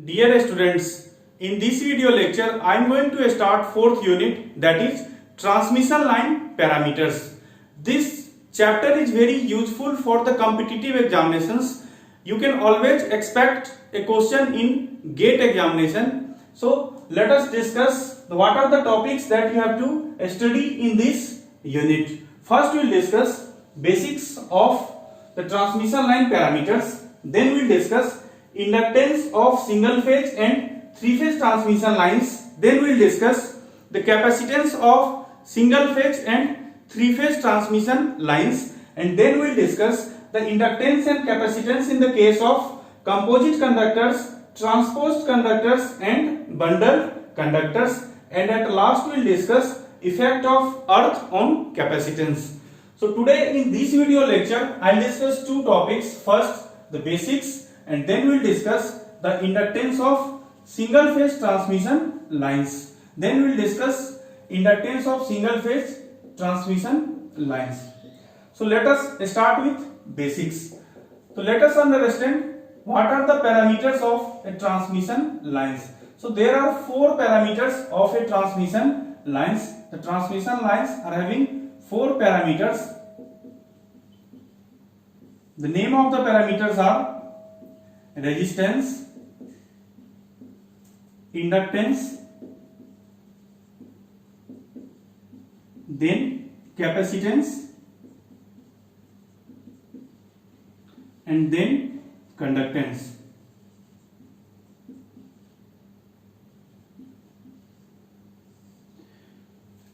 Dear students, in this video lecture I am going to start fourth unit, that is transmission line parameters. This chapter is very useful for the competitive examinations. You can always expect a question in GATE examination. So let us discuss what are the topics that you have to study in this unit. First we will discuss basics of the transmission line parameters. Then we will discuss inductance of single phase and three phase transmission lines. Then we will discuss the capacitance of single phase and three phase transmission lines, and then we will discuss the inductance and capacitance in the case of composite conductors, transposed conductors and bundled conductors, and at last we will discuss effect of earth on capacitance. So today in this video lecture I will discuss two topics. First the basics, and then we will discuss the inductance of single phase transmission lines. Then we will discuss inductance of single phase transmission lines. So let us start with basics. So let us understand what are the parameters of a transmission lines. So there are four parameters of a transmission lines. The transmission lines are having four parameters. The name of the parameters are resistance, inductance, then capacitance, and then conductance.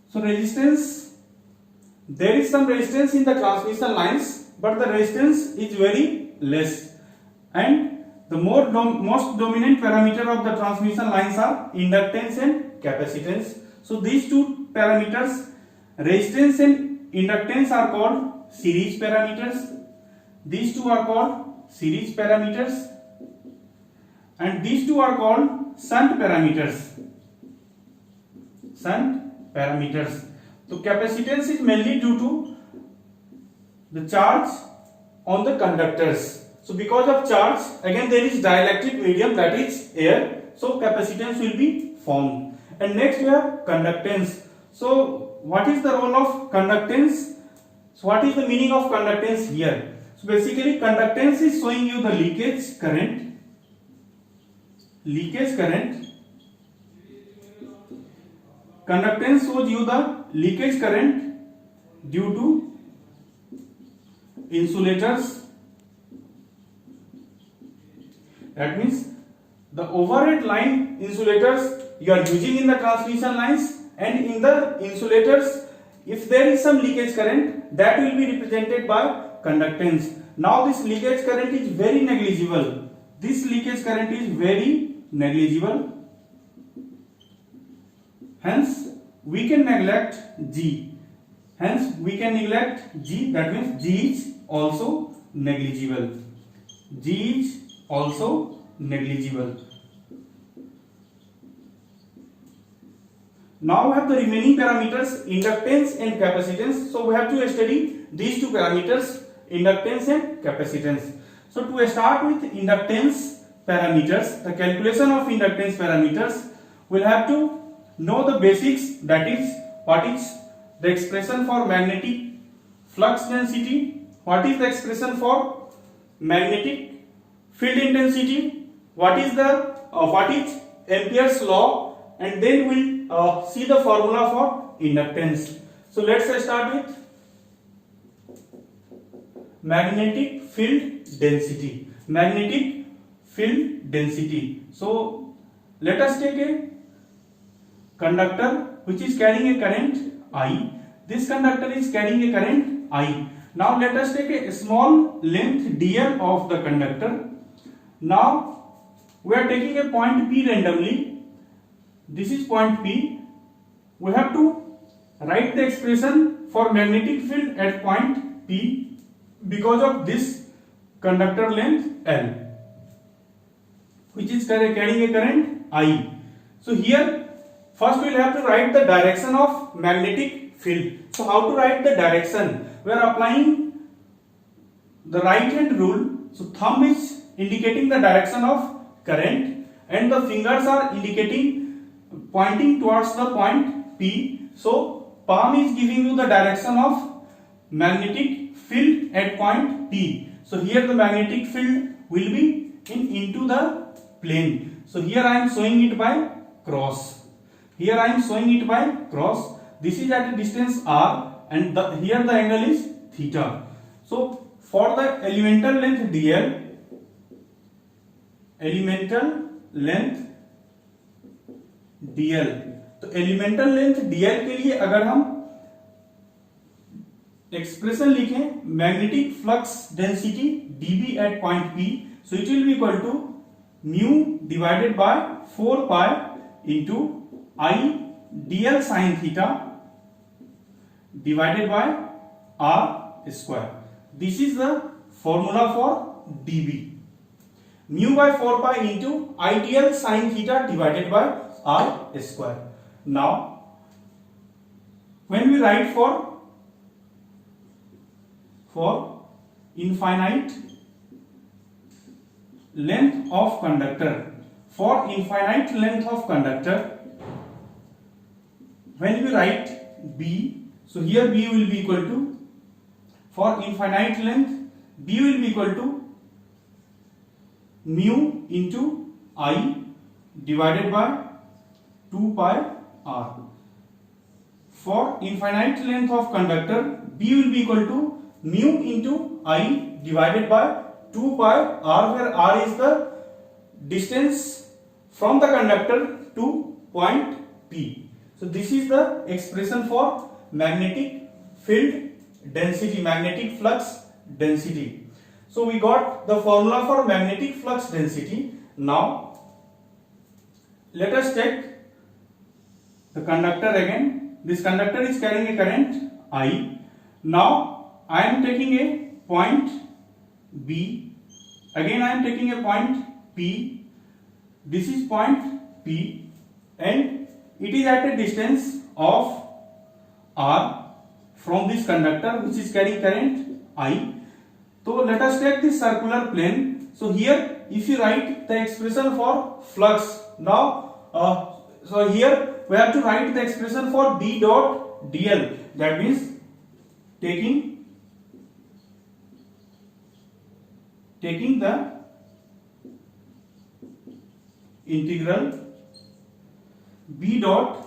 So resistance, there is some resistance in the transmission lines, but the resistance is very less, and the most dominant parameter of the transmission lines are inductance and capacitance. So these two parameters, resistance and inductance, are called series parameters. These two are called series parameters, and these two are called shunt parameters. Shunt parameters. So capacitance is mainly due to the charge on the conductors. So because of charge, again there is dielectric medium, that is air, so capacitance will be formed. And next we have conductance. So what is the role of conductance? So what is the meaning of conductance here? So basically conductance is showing you the leakage current. Conductance shows you the leakage current due to insulators. That means the overhead line insulators you are using in the transmission lines, and in the insulators if there is some leakage current, that will be represented by conductance. Now this leakage current is very negligible. Hence we can neglect G. That means G is also negligible. Now we have the remaining parameters, inductance and capacitance. So we have to study these two parameters, inductance and capacitance. So to start with inductance parameters, the calculation of inductance parameters, we'll have to know the basics, that is what is the expression for magnetic flux density, what is the expression for magnetic field intensity, what is Ampere's law, and then we'll see the formula for inductance. So let's start with magnetic field density. So let us take a conductor which is carrying a current I. This conductor is carrying a current I. Now let us take a small length dl of the conductor. Now we are taking a point P randomly. This is point P. We have to write the expression for magnetic field at point P because of this conductor length L, which is carrying a current I. So here first we will have to write the direction of magnetic field. So how to write the direction? We are applying the right hand rule. So thumb is indicating the direction of current and the fingers are indicating, pointing towards the point P. So palm is giving you the direction of magnetic field at point P. So here the magnetic field will be into the plane. So here I am showing it by cross. Here I am showing it by cross. This is at a distance r, and here the angle is theta. So for the elemental length dl, तो elemental length dl के लिए अगर हम expression लिखें, magnetic flux density dB at point P, so it will be equal to mu divided by 4 pi into I dl sin theta divided by r square. This is the formula for dB. Mu by 4 pi into I dl sin theta divided by r square. Now when we write for infinite length of conductor, when we write B, so here B will be equal to, for infinite length B will be equal to mu into I divided by 2 pi r. For infinite length of conductor, B will be equal to mu into I divided by 2 pi r, where r is the distance from the conductor to point P. So this is the expression for magnetic field density, magnetic flux density. So we got the formula for magnetic flux density. Now let us take the conductor again. This conductor is carrying a current I. Now I am taking a point B. Again I am taking a point P. This is point P, and it is at a distance of R from this conductor which is carrying current I. So let us take this circular plane. So here if you write the expression for flux, now so here we have to write the expression for B dot dl, that means taking the integral B dot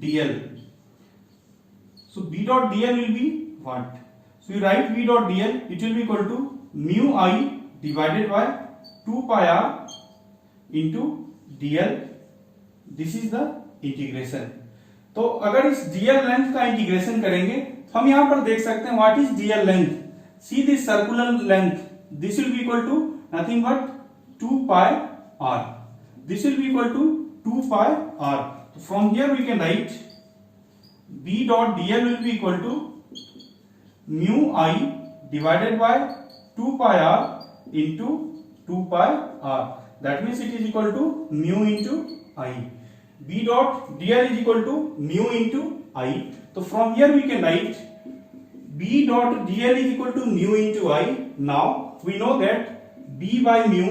dl. So B dot dl will be what? So you write B dot dl, it will be equal to mu I divided by 2 pi r into dl. This is the integration. तो अगर इस dl length का integration करेंगे तो हम यहां पर देख सकते हैं what is dl length. See this circular length, this will be equal to nothing but 2 pi r. This will be equal to 2 pi r. So from here we can write B dot dl will be equal to mu I divided by 2 pi r into 2 pi r. That means it is equal to mu into I. B dot dl is equal to mu into I. So from here we can write B dot dl is equal to mu into I. Now we know that B by mu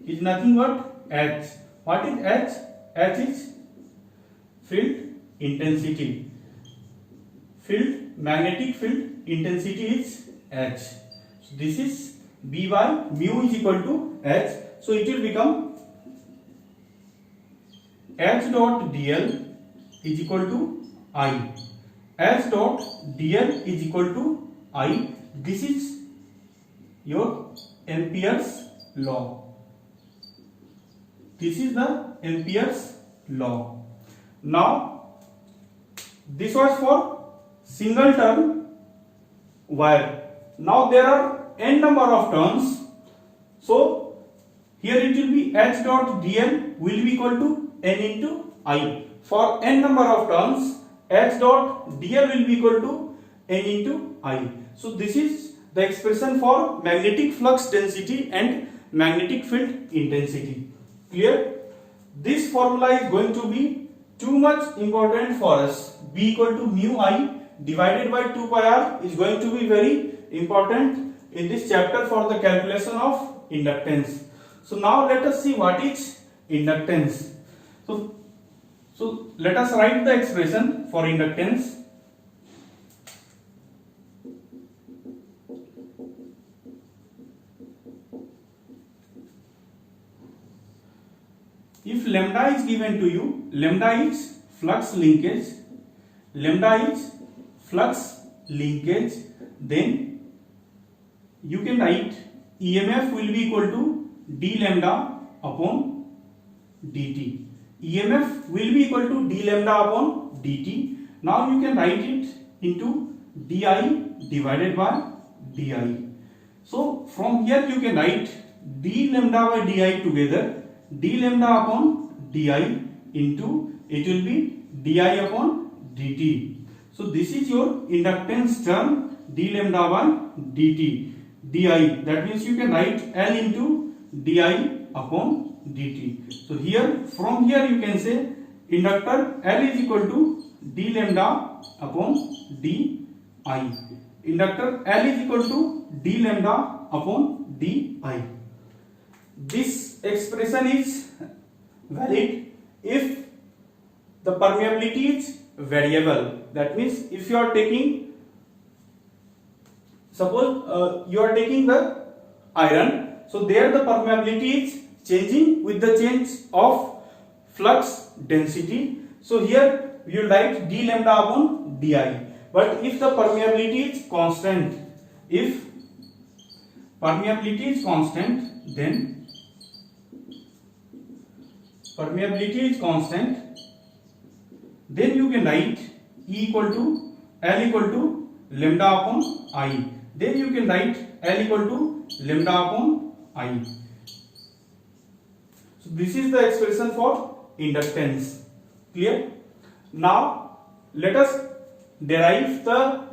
is nothing but H. What is H? H is field intensity. Magnetic field intensity is H. So this is B by mu is equal to H. So it will become H dot dl is equal to I. H dot dl is equal to I. This is your Ampere's law. This is the Ampere's law. Now this was for single turn wire. Now there are n number of turns. So here it will be H dot dl will be equal to n into I. For n number of turns, H dot dl will be equal to n into I. So this is the expression for magnetic flux density and magnetic field intensity. Clear? This formula is going to be too much important for us. B equal to mu I divided by 2 pi r is going to be very important in this chapter for the calculation of inductance. So now let us see what is inductance. So let us write the expression for inductance. If lambda is given to you, lambda is flux linkage, then you can write EMF will be equal to d lambda upon dt. EMF will be equal to d lambda upon dt. Now you can write it into di divided by di. So from here you can write d lambda by di together, d lambda upon di into, it will be di upon dt. So this is your inductance term, d lambda by dt, di. That means you can write L into di upon dt. So here, from here you can say inductor L is equal to d lambda upon di. Inductor L is equal to d lambda upon di. This expression is valid if the permeability is variable. That means if you are taking, suppose you are taking the iron, so there the permeability is changing with the change of flux density. So here we will write d lambda upon di. But if the permeability is constant, then then you can write E equal to L equal to lambda upon I. Then you can write L equal to lambda upon I. So this is the expression for inductance. Clear? Now let us derive the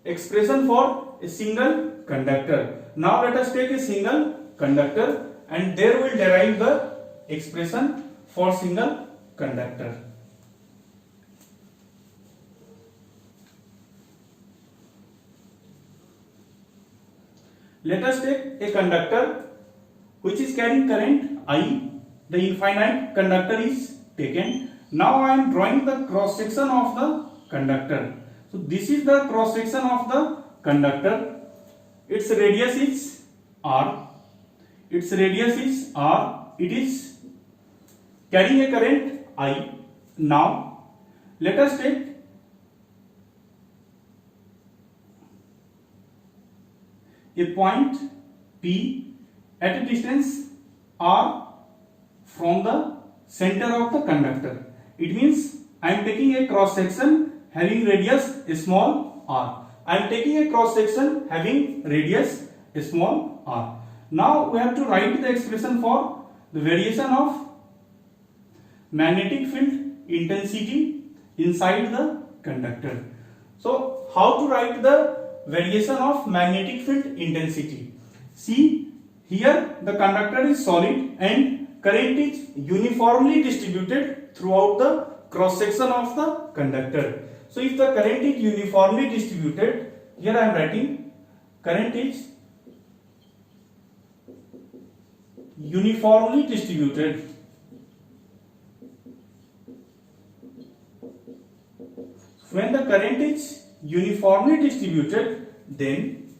expression for a single conductor. Now let us take a single conductor and there we will derive the expression for single conductor. Let us take a conductor which is carrying current I. The infinite conductor is taken. Now I am drawing the cross section of the conductor. So this is the cross section of the conductor. Its radius is R. It is carrying a current I. Now let us take a point P at a distance R from the center of the conductor. It means I am taking a cross section having radius small r. I am taking a cross section having radius small r. Now we have to write the expression for the variation of magnetic field intensity inside the conductor. So how to write the variation of magnetic field intensity? See, here the conductor is solid and current is uniformly distributed throughout the cross section of the conductor. So if the current is uniformly distributed, here I am writing current is uniformly distributed. When the current is uniformly distributed, then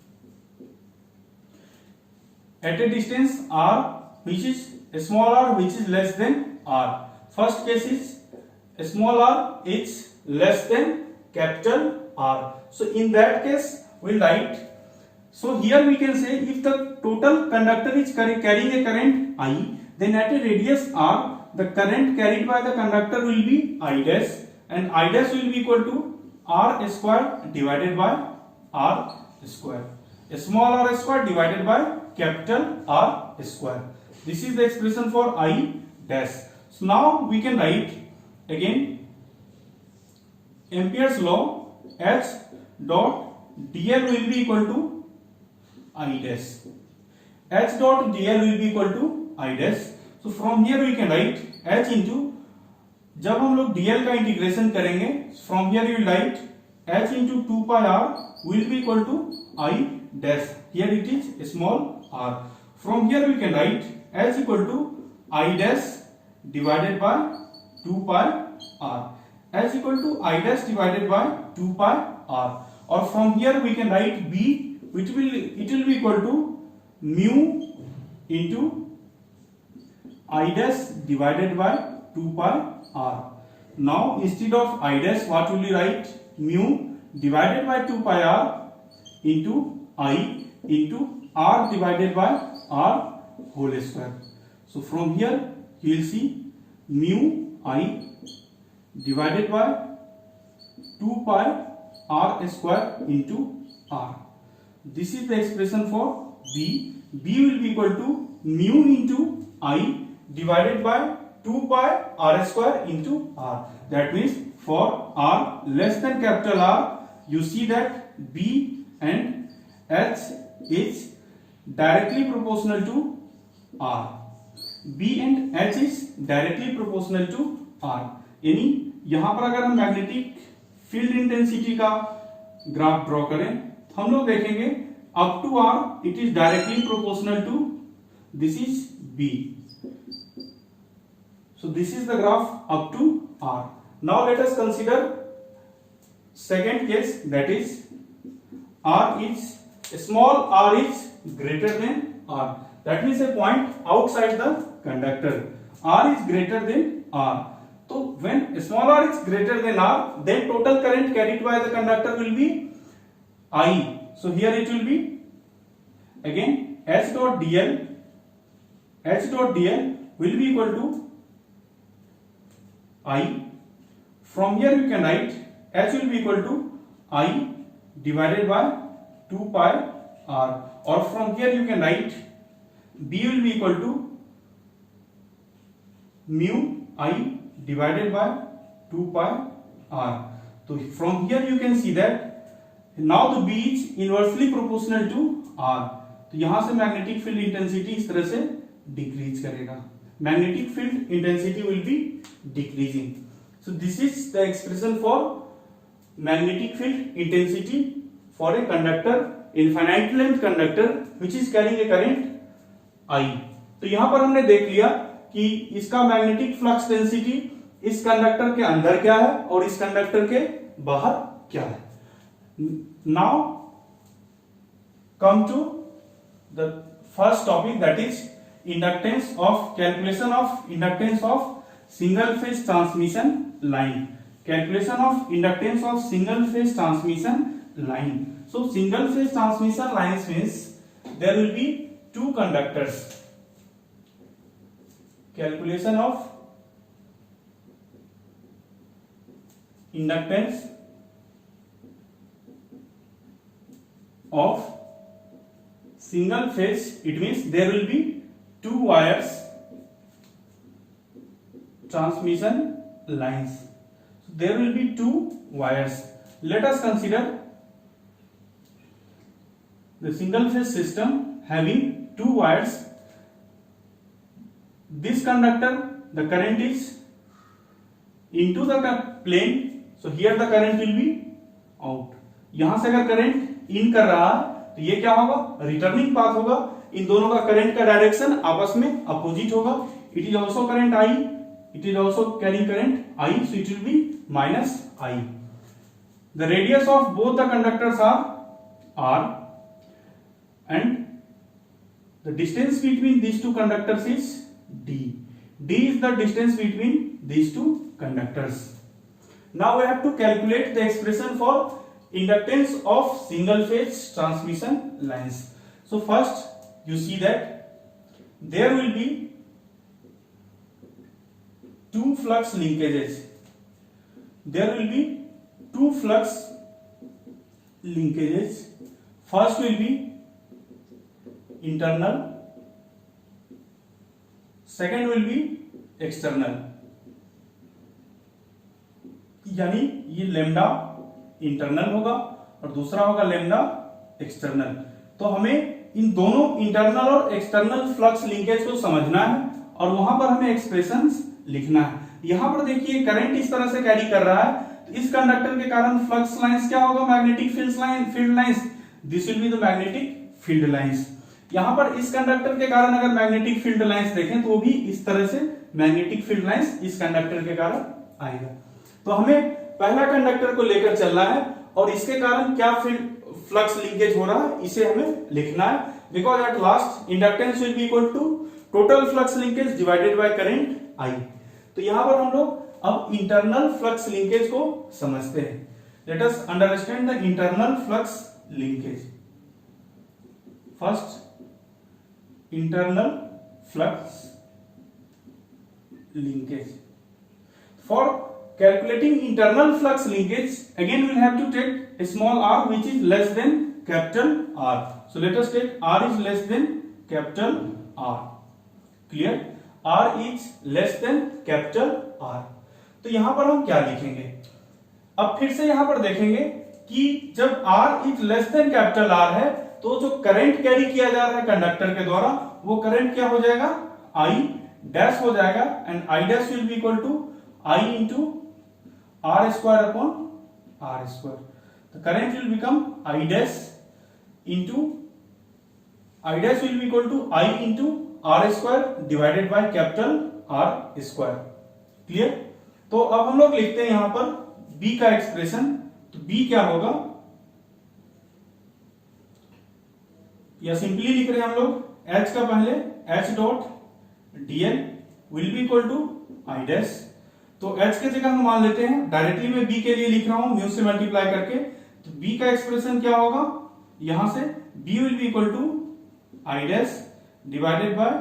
at a distance r, which is small r, which is less than r. First case is small r is less than capital R. So in that case we will write. So here we can say if the total conductor is carrying a current I, then at a radius r, the current carried by the conductor will be I dash, and I dash will be equal to r square divided by r square. Small r square divided by capital R square. This is the expression for I dash. So now we can write again Ampere's law, H dot dl will be equal to I dash. H dot dl will be equal to I dash. So from here we can write H into, जब हम लोग dl का integration करेंगे, from here you will write H into 2 pi r will be equal to I dash. Here it is small r. from here we can write H equal to I dash divided by 2 pi r. H equal to I dash divided by 2 pi r. Or from here we can write B, which will be equal to mu into I dash divided by 2 pi r. Now instead of I dash, what will we write? Mu divided by 2 pi r into I into r divided by r whole square. So from here you will see mu I divided by 2 pi r square into r. This is the expression for B. B will be equal to mu into I divided by 2 pi r square into r. That means for r less than capital R, you see that B and H is directly proportional to R. B and H is directly proportional to R. यानी यहां पर अगर हम magnetic field intensity का graph draw करें तो हम लोग देखेंगे up to R it is directly proportional to this is B. So this is the graph up to R. Now let us consider second case, that is small r is greater than R. That means a point outside the conductor. R is greater than R. So when small r is greater than R, then total current carried by the conductor will be I. So here it will be again H dot dl. H dot dl will be equal to I. From here you can write H will be equal to I divided by 2 pi r. Or from here you can write B will be equal to mu I divided by 2 pi r. So from here you can see that now the B is inversely proportional to R. तो यहां से magnetic field intensity इस तरह से decrease करेगा. Magnetic field intensity will be decreasing. So this is the expression for magnetic field intensity for a conductor, infinite length conductor which is carrying a current I. तो यहां पर हमने देख लिया कि इसका मैग्नेटिक फ्लक्स डेंसिटी इस कंडक्टर के अंदर क्या है और इस कंडक्टर के बाहर क्या है. Now come to the first topic, that is calculation of inductance of single phase transmission line. Calculation of inductance of single phase transmission line. So single phase transmission lines means there will be two conductors. Calculation of inductance of single phase, it means there will be two wires transmission lines. So there will be two wires. Let us consider the single phase system having two wires. This conductor, the current is into the plane, so here the current will be out. यहां से अगर current in कर रहा है तो ये क्या होगा, रिटर्निंग पाथ होगा. इन दोनों का करंट का डायरेक्शन आपस में अपोजिट होगा. It is also current I, it is also carrying current I, so it will be minus I. The radius of both the conductors R and the distance between these two conductors is d. d is the distance between these two conductors. Now we have to calculate the expression for inductance of single phase transmission lines. So first you see that there will be two flux linkages. There will be two flux linkages. First will be internal, second will be external. यानी ये lambda internal होगा और दूसरा होगा lambda external. तो हमें इन दोनों internal और एक्सटर्नल फ्लक्स लिंकेज को समझना है और वहां पर हमें एक्सप्रेशंस लिखना है. यहां पर देखिए करंट इस तरह से कैरी कर रहा है, तो इस कंडक्टर के कारण फ्लक्स लाइंस क्या होगा, magnetic field lines. This will be the magnetic field lines. यहां पर इस कंडक्टर के कारण अगर मैग्नेटिक फील्ड लाइंस देखें तो वो भी इस तरह से मैग्नेटिक फील्ड लाइंस इस कंडक्टर के कारण आएगा। तो हमें पहला कंडक्टर को लेकर चलना है और इसके कारण क्या फ्लक्स लिंकेज हो रहा है इसे हमें लिखना है, because at last inductance will be equal to total flux linkage divided by current I. तो यहां पर हम लोग अब इंटरनल फ्लक्स लिंकेज को समझते हैं। Let us understand the internal flux linkage. First, internal flux linkage. For calculating internal flux linkage, again we'll have to take a small r which is less than capital R. So let us take r is less than capital R. Clear? R is less than capital R. तो यहां पर हम क्या लिखेंगे? अब फिर से यहां पर देखेंगे कि जब r is less than capital R है तो जो करंट कैरी किया जा रहा है कंडक्टर के द्वारा वो करंट क्या हो जाएगा, I डैश हो जाएगा and I dash will be equal to I into R square upon R square. तो current will become I dash into I dash will be equal to I into R square divided by capital R square. Clear? तो अब हम लोग लिखते हैं यहां पर B का एक्सप्रेशन। तो B क्या होगा, या सिंपली लिख रहे हैं हम लोग H का पहले H dot dl will be equal to I dash. तो H के जगह हम मान लेते हैं, डायरेक्टली मैं B के लिए लिख रहा हूं म्यू से मल्टीप्लाई करके। तो B का एक्सप्रेशन क्या होगा, यहां से B will be equal to I dash divided by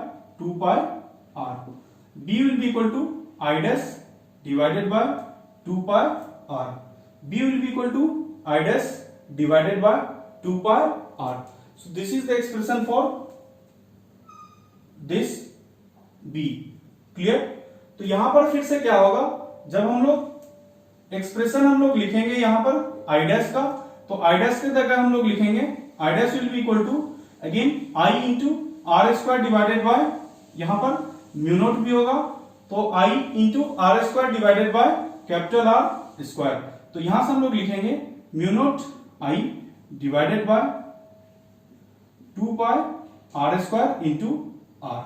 2 pi R। B will be equal to I dash divided by 2 pi R। B will be equal to I dash divided by 2 pi R। So this is the expression for this B. Clear? तो यहां पर फिर से क्या होगा, जब हम लोग एक्सप्रेशन हम लोग लिखेंगे यहां पर I डैश का, तो I डैश के जगह हम लोग लिखेंगे I dash will be equal to again I into R square divided by, यहां पर म्यू नोट भी होगा तो I into R square divided by capital R square. तो यहां से हम लोग लिखेंगे mu naught I divided by 2 pi R square into R।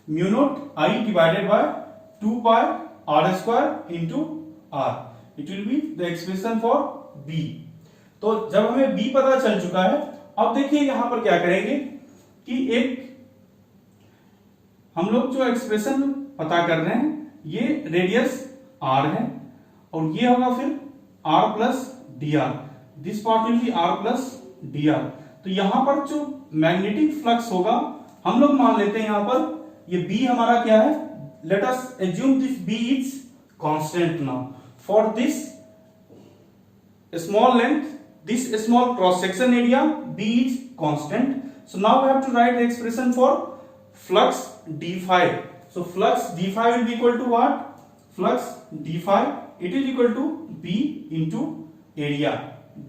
Mu naught I divided by 2 pi R square into R। It will be the expression for B। तो जब हमें B पता चल चुका है, अब देखिए यहां पर क्या करेंगे कि एक हम लोग जो एक्सप्रेशन पता कर रहे हैं ये रेडियस R है और ये होगा फिर R plus dr। This part will be R plus dr। तो यहां पर जो मैग्नेटिक फ्लक्स होगा हम लोग मान लेते हैं यहां पर ये B हमारा क्या है, let us assume this B is constant now for this small length, this small cross section area B is constant. So now we have to write the expression for flux d phi। सो फ्लक्स d phi will be equal to what, flux d phi it is equal to B into area,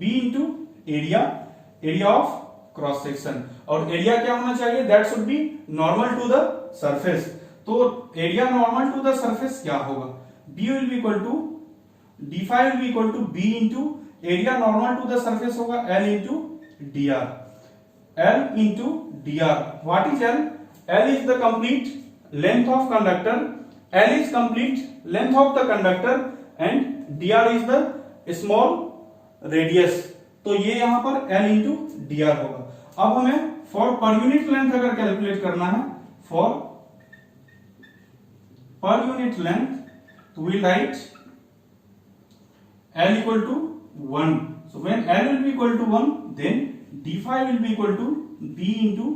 B into area of cross section. और area क्या होना चाहिए, that should be normal to the surface. तो area normal to the surface क्या होगा, B will be equal to d phi will be equal to B into area normal to the surface होगा L into dr। L into dr, what is L? L is the complete length of conductor, L is complete length of the conductor and dr is the small radius. तो ये यहां पर L into dr होगा। अब हमें for per unit length अगर calculate करना है, फॉर पर यूनिट लेंथ, तो we write L equal to 1। So when L will be equal to 1 then d phi will be equal to B into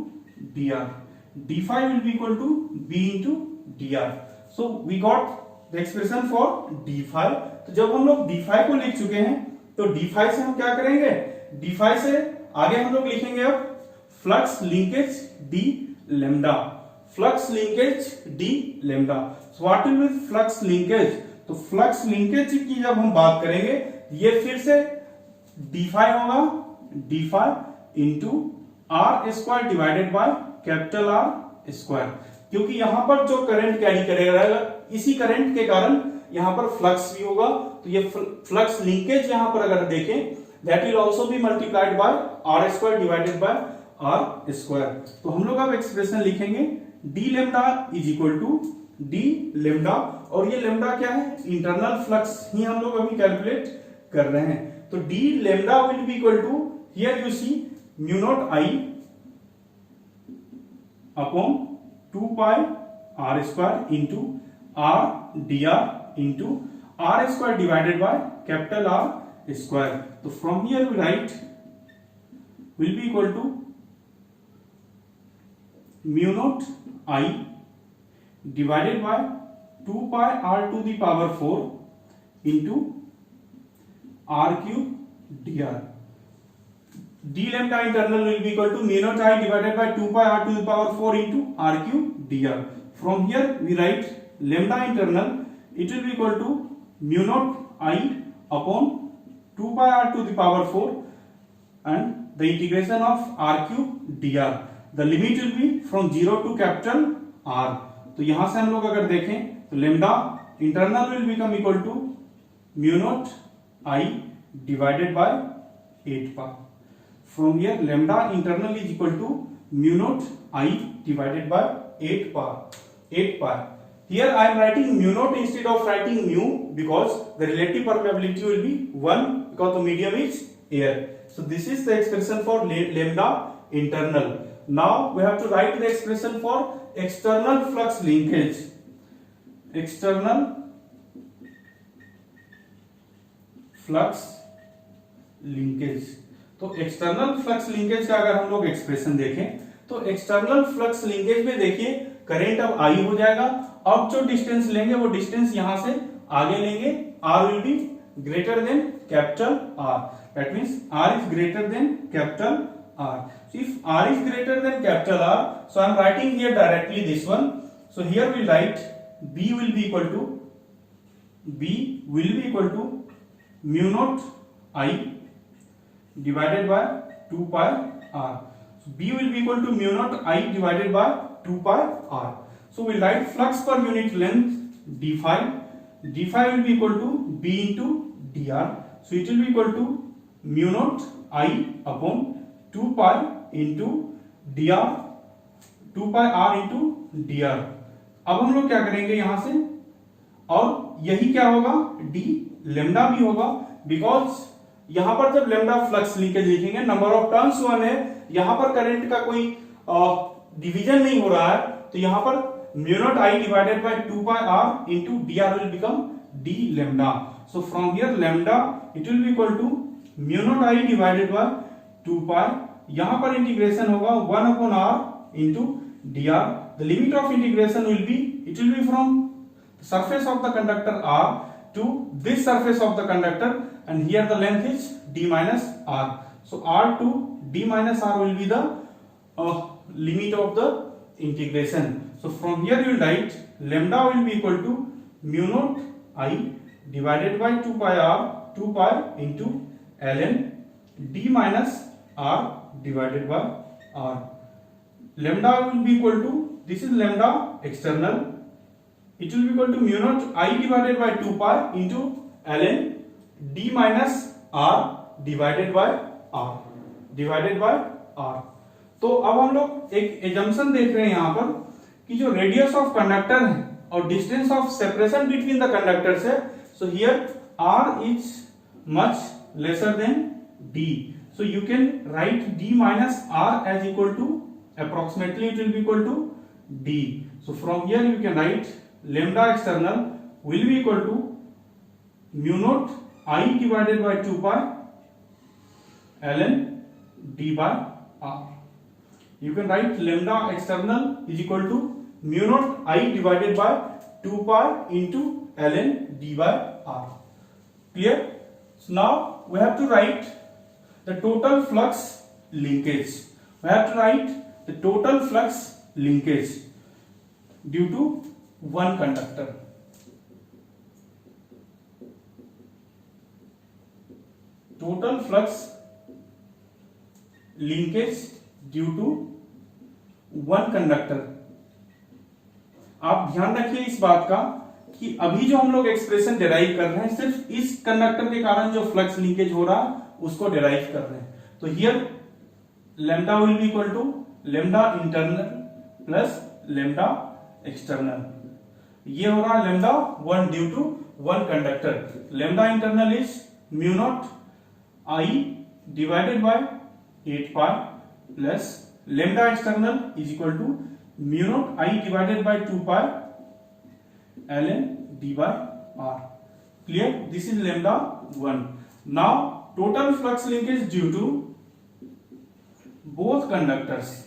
dr। d phi will be equal to B into dr। So we got the expression for d phi। तो जब हम लोग d phi को लिख चुके हैं तो d phi से हम क्या करेंगे, d phi से आगे हम लोग लिखेंगे अब flux linkage d lambda, flux linkage d lambda। So what will be flux linkage? तो फ्लक्स लिंकेज की जब हम बात करेंगे ये फिर से d phi होगा, d phi into r square divided by capital R square, क्योंकि यहां पर जो करंट कैरी करेगा इसी करंट के कारण यहां पर फ्लक्स भी होगा। तो ये फ्लक्स लिंकेज यहां पर अगर देखें that will also be multiplied by R square divided by R square. तो हम लोग अब एक्सप्रेशन लिखेंगे D lambda is equal to D lambda, और ये लेमडा क्या है, इंटरनल फ्लक्स ही हम लोग अभी कैलकुलेट कर रहे हैं। तो D lambda will be equal to, here you see, mu naught I upon 2 pi R square into R D R into R square divided by capital R square. तो from here we write will be equal to mu naught I divided by 2 pi r to the power 4 into r cube dr. d lambda internal will be equal to mu naught I divided by 2 pi r to the power 4 into r cube dr. From here we write lambda internal, it will be equal to mu naught I upon 2 pi r to the power 4 and the integration of r cube dr. The limit will be from 0 to capital R. तो यहां से हम लोग अगर देखें तो lambda internal will become equal to mu naught I divided by 8 pi. From here lambda internal is equal to mu naught I divided by 8 pi. Here I am writing mu naught instead of writing mu because the relative permeability will be 1 because the medium is air. So this is the expression for lambda internal. Now we have to write the expression for external flux linkage. External flux linkage. तो external flux linkage का अगर हम लोग expression देखें तो external flux linkage में देखिए current अब आई हो जाएगा। अब जो डिस्टेंस लेंगे वो डिस्टेंस यहां से आगे लेंगे, R will be greater than capital R, that means R is greater than capital R. So if R is greater than capital R, so I am writing here directly this one. So here we write B will be equal to mu naught I divided by 2 pi R. So B will be equal to mu naught I divided by 2 pi R. So we write flux per unit length d phi. D phi will be equal to B into dr. So it will be equal to mu naught I upon 2 pi into dr, 2 pi r into dr. अब हम लोग क्या करेंगे यहां से, और यही क्या होगा, d लेमडा भी होगा, बिकॉज यहां पर जब लेमडा फ्लक्स लिंकेज लिखेंगे नंबर ऑफ टर्न्स 1 है, यहां पर करंट का कोई डिवीजन नहीं हो रहा है, तो यहां पर mu naught I divided by 2 pi r into dr will become d lambda. So from here lambda it will be equal to mu naught I divided by 2 pi, यहां पर इंटीग्रेशन होगा 1 upon r into dr. The limit of integration will be, it will be from the surface of the conductor r to this surface of the conductor, and here the length is d minus r. So r to d minus r will be the limit of the integration. So from here you will write lambda will be equal to mu naught I divided by 2 pi r, 2 pi into ln d minus r divided by r. Lambda will be equal to, this is lambda external, it will be equal to mu naught I divided by 2 pi into ln d minus r divided by r. तो अब हम लोग एक assumption देख रहे हैं यहां पर कि जो रेडियस ऑफ कंडक्टर है और distance of separation between the conductors है, so here r is much lesser than d. So you can write d minus r as equal to, approximately it will be equal to d. So from here you can write lambda external will be equal to mu naught I divided by 2 pi ln d by r. You can write lambda external is equal to mu naught I divided by 2 pi into ln d by r. Clear? So now we have to write the total flux linkage. We have to write the total flux linkage due to one conductor. Total flux linkage due to one conductor. आप ध्यान रखिए इस बात का कि अभी जो हम लोग एक्सप्रेशन डिराइव कर रहे हैं सिर्फ इस कंडक्टर के कारण जो फ्लक्स लिंकेज हो रहा है उसको डिराइव कर रहे हैं। तो here lambda will be equal to lambda internal plus lambda external. ये हो रहा lambda 1 due to one conductor. Lambda internal is mu naught I divided by 8 pi plus lambda external is equal to mu naught I divided by 2 pi ln d by r. Clear? This is lambda 1. Now total flux linkage due to both conductors.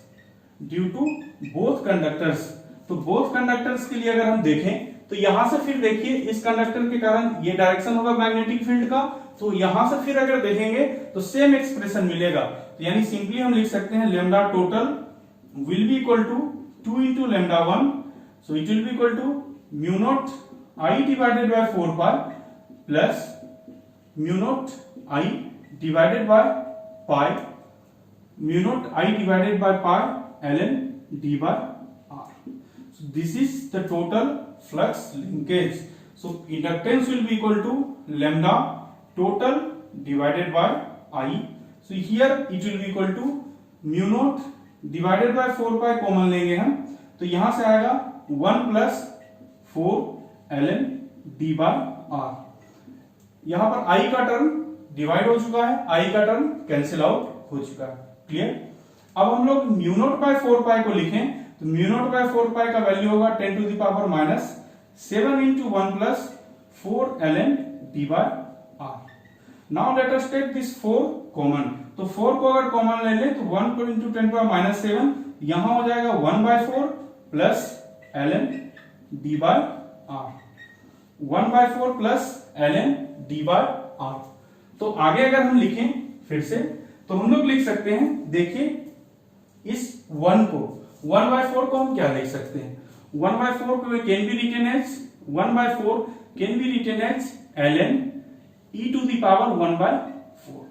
Due to both conductors. तो both conductors के लिए अगर हम देखें तो यहां से फिर देखिए इस कंडक्टर के कारण ये डायरेक्शन होगा मैग्नेटिक फील्ड का, तो यहां से फिर अगर देखेंगे तो सेम एक्सप्रेशन मिलेगा. तो यानी सिंपली हम लिख सकते हैं lambda total will be equal to 2 into lambda 1, so it will be equal to mu naught I divided by 4 pi plus mu naught I divided by pi mu naught I divided by pi ln d by r. So this is the total flux linkage. So inductance will be equal to lambda total divided by I. So here it will be equal to mu naught divided by 4 pi common लेंगे हम, तो यहां से आएगा 1 plus 4 ln d by r. यहां पर I का term divide हो चुका है, I का टर्म कैंसिल आउट हो चुका है. क्लियर? अब हम लोग म्यू नॉट बाय 4 पाई को लिखें तो म्यू नॉट बाय 4 पाई का वैल्यू होगा 10 to the power minus 7 into 1 plus 4 ln d by r. Now let us take this 4 common. तो 4 को अगर कॉमन ले लें तो 1 into 10 power minus 7 यहां हो जाएगा 1 by 4 plus ln d by r. 1 by 4 plus ln d by r. तो आगे अगर हम लिखें फिर से तो हम लोग लिख सकते हैं, देखिए इस 1 को 1 by 4 को हम क्या लिख सकते हैं, 1 by 4 को can be written as 1 by 4 can be written as ln e to the power 1 by 4.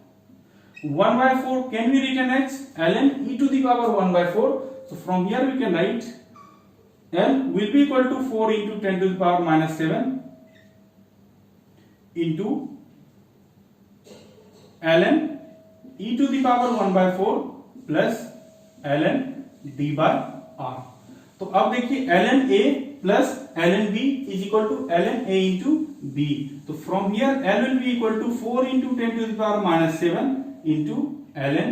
1 by 4 can be written as ln e to the power 1 by 4. So from here we can write L will be equal to 4 into 10 to the power minus 7 into ln e to the power 1 by 4 plus ln d by r. तो अब देखिए ln a plus ln b is equal to ln a into b. तो from here L will be equal to 4 into 10 to the power minus 7 into ln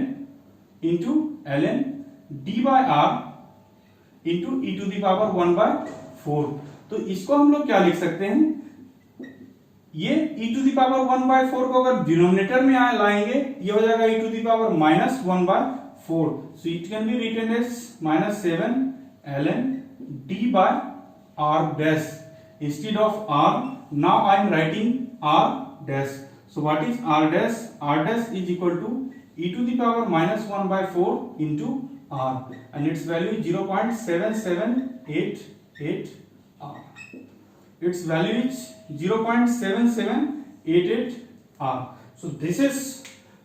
d by r into e to the power 1 by 4. तो इसको हम लोग क्या लिख सकते हैं, ये e to the power 1 by 4 को अगर डिनोमिनेटर में लाएंगे ये हो जाएगा e to the power minus 1 by 4. So it can be written as minus 7 ln d by r dash. Instead of r, now I am writing r dash. So what is r dash? R dash is equal to e to the power minus 1 by 4 into r, and its value is 0.7788 r. Its value is 0.7788 r. So this is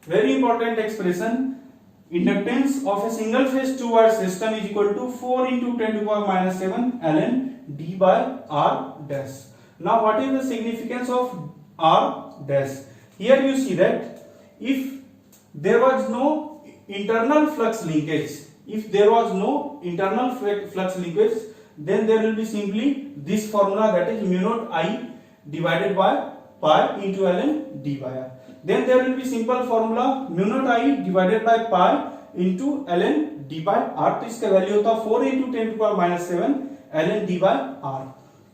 very important expression. Inductance of a single phase two wire system is equal to 4 into 10 to the power minus 7 ln d by r dash. Now what is the significance of r dash? Here you see that if there was no internal flux linkage, then there will be simply this formula, that is mu naught I divided by pi into ln d by r. Then there will be simple formula mu naught I divided by pi into ln d by r. तो इसका value होता है 4 into 10 to the power minus 7 ln d by r.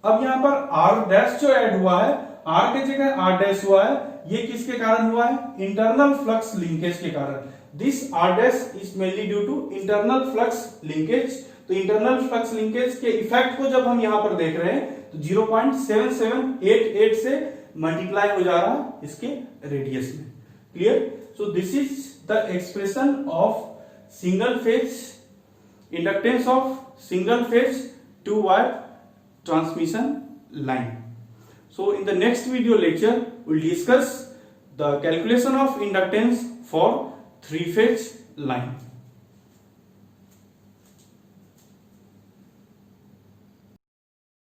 अब यहाँ पर r dash जो add हुआ है, r के जगह r डैश हुआ है, ये किसके कारण हुआ है, इंटरनल फ्लक्स लिंकेज के कारण. This r dash is mainly due to internal flux linkage. तो इंटरनल फ्लक्स लिंकेज के इफेक्ट को जब हम यहाँ पर देख रहे हैं तो 0.7788 से मल्टीप्लाई हो जा रहा है इसके रेडियस में. Clear? So this is the expression of single phase inductance of single phase two wire transmission line. So in the next video lecture we'll discuss the calculation of inductance for three phase line.